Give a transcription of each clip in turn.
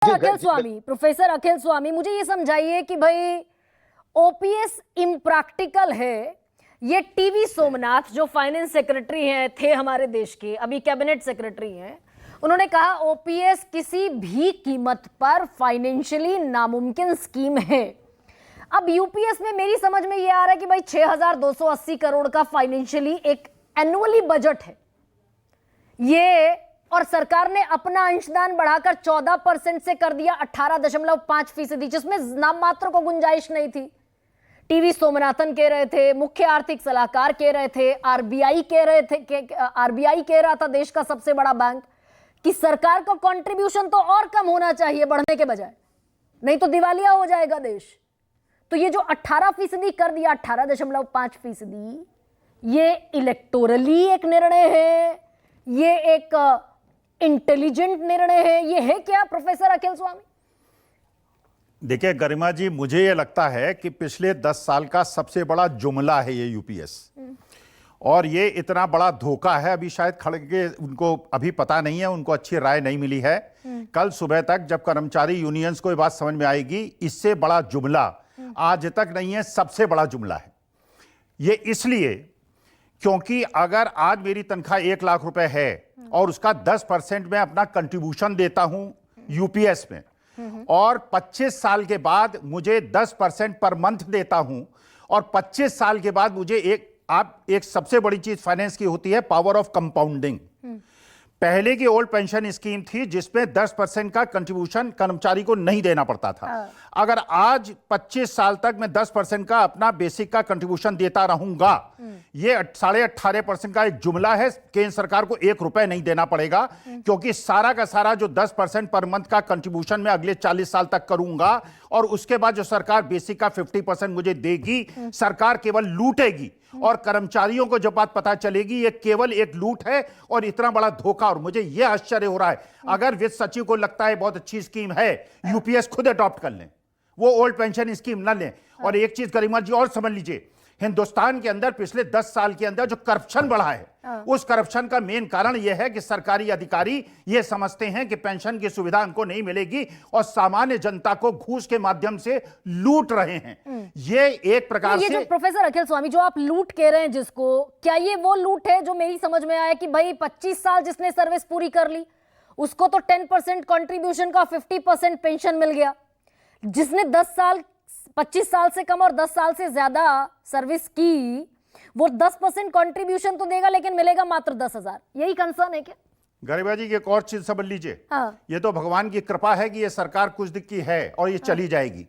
Professor अखिल स्वामी, मुझे ये समझाइए कि भाई ओपीएस इम्प्रैक्टिकल है, ये टीवी सोमनाथ जो फाइनेंस सेक्रेटरी हैं, थे हमारे देश के, अभी कैबिनेट सेक्रेटरी हैं, उन्होंने कहा ओपीएस किसी भी कीमत पर फाइनेंशियली नामुमकिन स्कीम है। अब यूपीएस में मेरी समझ में ये आ रहा है कि भाई 6,280 करोड़ का फाइनेंशियली एक एनुअली बजट है ये, और सरकार ने अपना अंशदान बढ़ाकर 14% से कर दिया 18.5%, जिसमें नाम मात्र को गुंजाइश नहीं थी। टीवी सोमनाथन कह रहे थे, मुख्य आर्थिक सलाहकार कह रहे थे, आरबीआई कह रहे थे, आरबीआई कह रहा था, देश का सबसे बड़ा बैंक, कि सरकार का कंट्रीब्यूशन तो और कम होना चाहिए बढ़ने के बजाय, नहीं तो दिवालिया हो जाएगा देश। तो ये जो 18% कर दिया, 18.5%, ये इलेक्टोरली एक निर्णय है, ये एक इंटेलिजेंट निर्णय है, ये है क्या प्रोफेसर अखिल स्वामी? देखिए गरिमा जी, मुझे ये लगता है कि पिछले 10 साल का सबसे बड़ा जुमला है ये यूपीएस, और ये इतना बड़ा धोखा है। अभी शायद खड़गे उनको अभी पता नहीं है, उनको अच्छी राय नहीं मिली है। कल सुबह तक जब कर्मचारी यूनियंस को ये बात समझ में आएगी, इससे बड़ा जुमला आज तक नहीं है, सबसे बड़ा जुमला है ये। इसलिए क्योंकि अगर आज मेरी तनख्वाह 1 लाख रुपए है और उसका 10% मैं अपना कंट्रीब्यूशन देता हूं यूपीएस में, और 25 साल के बाद मुझे 10% पर मंथ देता हूं, और 25 साल के बाद मुझे एक सबसे बड़ी चीज फाइनेंस की होती है, पावर ऑफ कंपाउंडिंग। पहले की ओल्ड पेंशन स्कीम थी जिसमें 10% का कंट्रीब्यूशन कर्मचारी को नहीं देना पड़ता था। अगर आज 25 साल तक मैं 10% का अपना बेसिक का कंट्रीब्यूशन देता रहूंगा, ये 18.5% का एक जुमला है। केंद्र सरकार को 1 रुपए नहीं देना पड़ेगा, क्योंकि सारा का सारा जो 10% पर मंथ का कंट्रीब्यूशन मैं अगले 40 साल तक करूंगा, और उसके बाद जो सरकार बेसिक का 50% मुझे देगी, सरकार केवल लूटेगी। और कर्मचारियों को जब बात पता चलेगी ये केवल एक लूट है और इतना बड़ा धोखा। और मुझे यह आश्चर्य हो रहा है, अगर वित्त सचिव को लगता है बहुत अच्छी स्कीम है, यूपीएस खुद अडॉप्ट कर लें, वो ओल्ड पेंशन स्कीम ना लें। और एक चीज गरिमा जी और समझ लीजिए, हिंदुस्तान के अंदर पिछले 10 साल के अंदर जो करप्शन बढ़ा है, उस करप्शन का मेन कारण यह है कि सरकारी अधिकारी ये समझते हैं कि पेंशन की सुविधा उनको नहीं मिलेगी और सामान्य जनता को घूस के माध्यम से लूट रहे हैं। ये एक प्रकार से, जो प्रोफेसर अखिल स्वामी जो आप लूट कह रहे हैं जिसको, क्या ये वो लूट है जो मेरी समझ में आया कि भाई 25 साल जिसने सर्विस पूरी कर ली उसको तो 10% कंट्रीब्यूशन का 50% पेंशन मिल गया, जिसने 25 साल से कम और 10 साल से ज्यादा सर्विस की वो 10% कंट्रीब्यूशन तो देगा लेकिन मिलेगा मात्र 10,000। यही कंसर्न है क्या? गरिमा जी एक और चीज समझ लीजिए, ये तो भगवान की कृपा है कि ये सरकार कुछ दिन की है और ये चली जाएगी।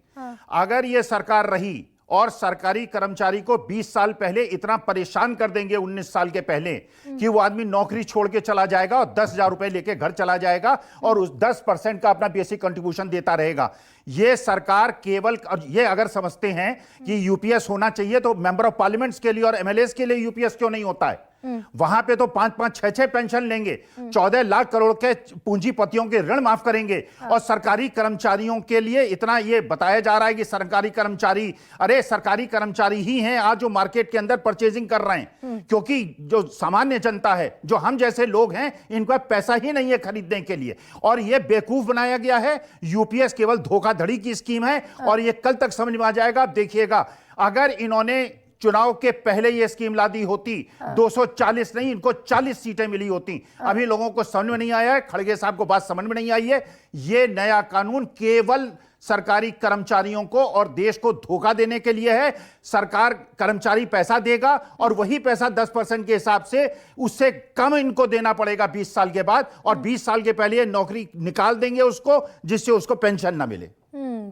अगर ये सरकार रही और सरकारी कर्मचारी को 20 साल पहले इतना परेशान कर देंगे, 19 साल के पहले, कि वो आदमी नौकरी छोड़ के चला जाएगा और 10,000 रुपए लेके घर चला जाएगा और उस 10% का अपना बेसिक कंट्रीब्यूशन देता रहेगा। ये सरकार केवल, ये अगर समझते हैं कि यूपीएस होना चाहिए तो मेंबर ऑफ पार्लियामेंट्स के लिए और एमएलएस के लिए यूपीएस क्यों नहीं होता है? वहां पे तो 5-5, 6-6 पेंशन लेंगे, 14 लाख करोड़ के पूंजीपतियों के ऋण माफ करेंगे, और सरकारी कर्मचारियों के लिए इतना ये बताया जा रहा है कि सरकारी कर्मचारी, अरे सरकारी कर्मचारी ही हैं आज जो मार्केट के अंदर परचेजिंग कर रहे हैं, क्योंकि जो सामान्य जनता है, जो हम जैसे लोग हैं, इनका पैसा ही नहीं है खरीदने के लिए। और ये बेवकूफ बनाया गया है। यूपीएस केवल धोखाधड़ी की स्कीम है और ये कल तक समझ में आ जाएगा। आप देखिएगा, अगर इन्होंने चुनाव के पहले ये स्कीम ला दी होती, 240 नहीं, इनको 40 सीटें मिली होती। अभी लोगों को समझ में नहीं आया है, खड़गे साहब को बात समझ में नहीं आई है। ये नया कानून केवल सरकारी कर्मचारियों को और देश को धोखा देने के लिए है। सरकार कर्मचारी पैसा देगा और वही पैसा 10% के हिसाब से उससे कम इनको देना पड़ेगा 20 साल के बाद, और 20 साल के पहले नौकरी निकाल देंगे उसको, जिससे उसको पेंशन ना मिले।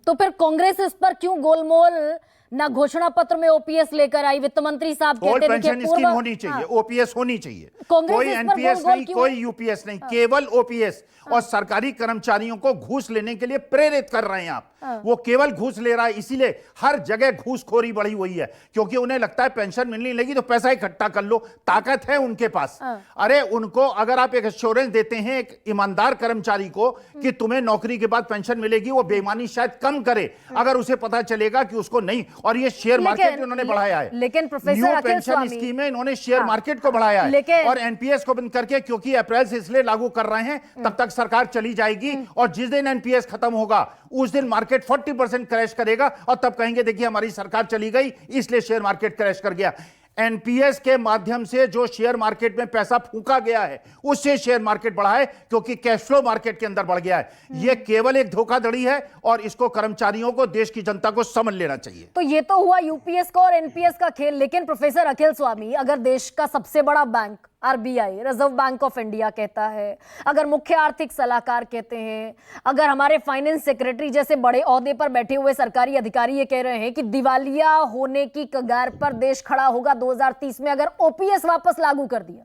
तो फिर कांग्रेस इस पर क्यों गोलमोल ना घोषणा पत्र में ओपीएस लेकर आई? वित्त मंत्री साहब कहते हैं पेंशन स्कीम होनी चाहिए, ओपीएस होनी चाहिए, कोई एनपीएस नहीं, कोई यूपीएस नहीं, केवल ओपीएस। और सरकारी कर्मचारियों को घूस लेने के लिए प्रेरित कर रहे हैं आप। वो केवल घूस ले रहा है, इसीलिए हर जगह घूसखोरी बढ़ी हुई है, क्योंकि उन्हें लगता है पेंशन मिलने लगी तो पैसा इकट्ठा कर लो, ताकत है उनके पास। अरे उनको अगर आप एक एश्योरेंस देते हैं एक ईमानदार कर्मचारी को कि तुम्हें नौकरी के बाद पेंशन मिलेगी, वो बेईमानी शायद कम करे। अगर उसे पता चलेगा कि उसको नहीं, और ये शेयर मार्केट लेकिन- इन्होंने बढ़ाया है। लेकिन प्रोफेसर न्यू अखिल पेंशन स्वामी- स्कीम में इन्होंने शेयर हाँ। मार्केट को बढ़ाया है लेकिन- और एनपीएस को बंद करके, क्योंकि अप्रैल से इसलिए लागू कर रहे हैं तब तक सरकार चली जाएगी और जिस दिन एनपीएस खत्म होगा उस दिन मार्केट 40% क्रैश करेगा और तब कहेंगे देखिए हमारी सरकार चली गई इसलिए शेयर मार्केट क्रैश कर गया। एनपीएस के माध्यम से जो शेयर मार्केट में पैसा फूंका गया है उससे शेयर मार्केट बढ़ा है, क्योंकि कैश फ्लो मार्केट के अंदर बढ़ गया है। यह केवल एक धोखाधड़ी है और इसको कर्मचारियों को, देश की जनता को समझ लेना चाहिए। तो ये तो हुआ यूपीएस का और एनपीएस का खेल। लेकिन प्रोफेसर अखिल स्वामी, अगर देश का सबसे बड़ा bank RBI, reserve bank of India कहता है, अगर मुख्य आर्थिक सलाहकार कहते हैं, अगर हमारे फाइनेंस सेक्रेटरी जैसे बड़े ओहदे पर बैठे हुए सरकारी अधिकारी ये कह रहे हैं कि दिवालिया होने की कगार पर देश खड़ा होगा 2030 में अगर ओपीएस वापस लागू कर दिया,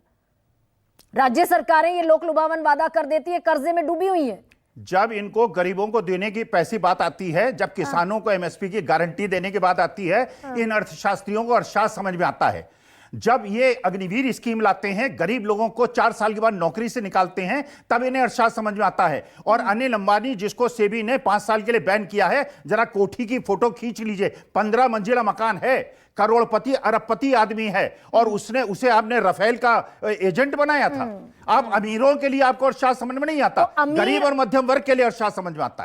राज्य सरकारें ये लोक लुभावन वादा कर देती है, कर्जे में डूबी हुई है। जब इनको गरीबों को देने की पैसी बात आती है, जब किसानों को एमएसपी की गारंटी देने की बात आती है, इन अर्थशास्त्रियों को अर्थशास्त्र समझ में आता है। जब ये अग्निवीर स्कीम लाते हैं, गरीब लोगों को 4 साल के बाद नौकरी से निकालते हैं, तब इन्हें अर्थशास्त्र समझ में आता है। और अनिल अंबानी, जिसको सेबी ने 5 साल के लिए बैन किया है, जरा कोठी की फोटो खींच लीजिए, 15 मंजिला मकान है, करोड़पति अरबपति आदमी है और उसे आपने राफेल का एजेंट बनाया था। आप अमीरों के लिए आपको अर्थशास्त्र समझ में नहीं आता, तो अमीर- गरीब और मध्यम वर्ग के लिए अर्थशास्त्र समझ में आता है।